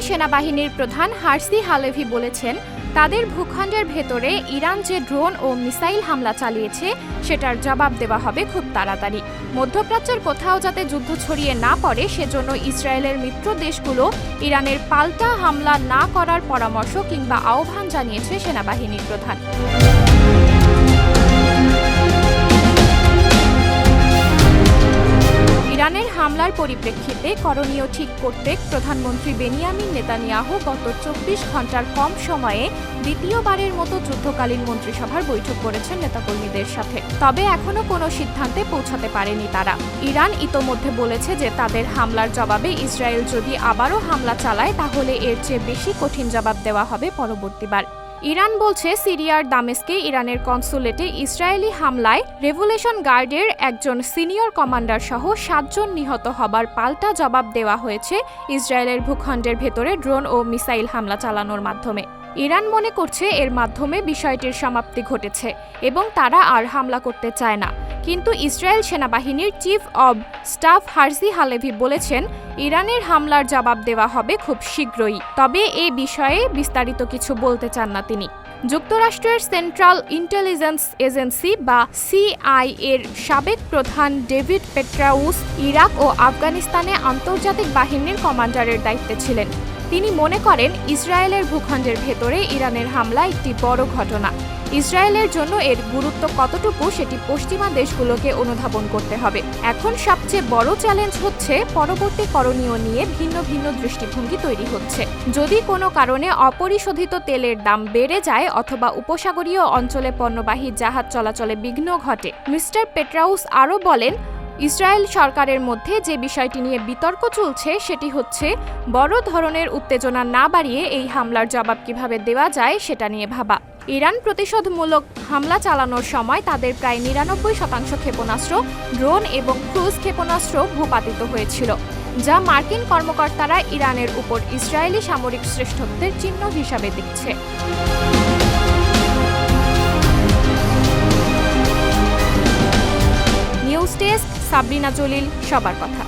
সেনাবাহিনীর প্রধান Herzi Halevi বলেছেন, তাদের ভূখণ্ডের ভেতরে ইরান যে ড্রোন ও মিসাইল হামলা চালিয়েছে সেটার জবাব দেওয়া হবে খুব তাড়াতাড়ি। মধ্যপ্রাচ্যের কোথাও যাতে যুদ্ধ ছড়িয়ে না পড়ে সেজন্য ইসরায়েলের মিত্র দেশগুলো ইরানের পাল্টা হামলা না করার পরামর্শ কিংবা আহ্বান জানিয়েছে সেনাবাহিনীর প্রধান। ইরানের হামলার পরিপ্রেক্ষিতে করণীয় ঠিক করতে প্রধানমন্ত্রী বেনিয়ামিন নেতানিয়াহু গত ২৪ ঘণ্টার কম সময়ে দ্বিতীয়বারের মতো যুদ্ধকালীন মন্ত্রিসভার বৈঠক করেছেন নেতাকর্মীদের সাথে। তবে এখনো কোনো সিদ্ধান্তে পৌঁছাতে পারেনি তারা। ইরান ইতোমধ্যে বলেছে যে তাদের হামলার জবাবে ইসরায়েল যদি আবারও হামলা চালায় তাহলে এর চেয়ে বেশি কঠিন জবাব দেওয়া হবে পরবর্তীবার। ইরান বলছে, সিরিয়ার দামেস্কে ইরানের কনসুলেটে ইসরায়েলি হামলায় রেভলিউশন গার্ডের একজন সিনিয়র কমান্ডার সহ ৭ জন নিহত হবার পাল্টা জবাব দেওয়া হয়েছে ইসরায়েলের ভূখণ্ডের ভেতরে ড্রোন ও মিসাইল হামলা চালানোর মাধ্যমে। ইরান মনে করছে এর মাধ্যমে বিষয়টির সমাপ্তি ঘটেছে এবং তারা আর হামলা করতে চায় না। কিন্তু ইসরায়েল সেনাবাহিনীর chief of staff Herzi Halevi বলেছেন, ইরানের হামলার জবাব দেওয়া হবে খুব শীঘ্রই। তবে এই বিষয়ে বিস্তারিত কিছু বলতে চান না তিনি। যুক্তরাষ্ট্রের সেন্ট্রাল ইন্টেলিজেন্স এজেন্সি বা সিআই এর সাবেক প্রধান ডেভিড পেট্রাউস ইরাক ও আফগানিস্তানে আন্তর্জাতিক বাহিনীর কমান্ডারের দায়িত্বে ছিলেন। তিনি মনে করেন, ইসরায়েলের ভূখণ্ডের ভেতরে ইরানের হামলা একটি বড় ঘটনা। ইসরায়েলের জন্য এর গুরুত্ব কতটুকু সেটি পশ্চিমা দেশগুলোকে অনুধাবন করতে হবে। এখন সবচেয়ে বড় চ্যালেঞ্জ হচ্ছে পরবর্তী করণীয় নিয়ে ভিন্ন ভিন্ন দৃষ্টিভঙ্গি তৈরি হচ্ছে। যদি কোনো কারণে অপরিশোধিত তেলের দাম বেড়ে যায় অথবা উপসাগরীয় অঞ্চলে পণ্যবাহী জাহাজ চলাচলে বিঘ্ন ঘটে। মিস্টার পেট্রাউস আরও বলেন, ইসরায়েল সরকারের মধ্যে যে বিষয়টি নিয়ে বিতর্ক চলছে সেটি হচ্ছে বড় ধরনের উত্তেজনা না বাড়িয়ে এই হামলার জবাব কিভাবে দেওয়া যায় সেটা নিয়ে ভাবা। ইরান প্রতিশোধমূলক হামলা চালানোর সময় তাদের প্রায় ৯৯% ক্ষেপণাস্ত্র, ড্রোন এবং ক্রুজ ক্ষেপণাস্ত্র ভূপাতিত হয়েছিল, যা মার্কিন কর্মকর্তারা ইরানের উপর ইসরায়েলি সামরিক শ্রেষ্ঠত্বের চিহ্ন হিসাবে দেখছে। নিউজ ডেস্ক, সাবরিনা জলিল, সবার কথা।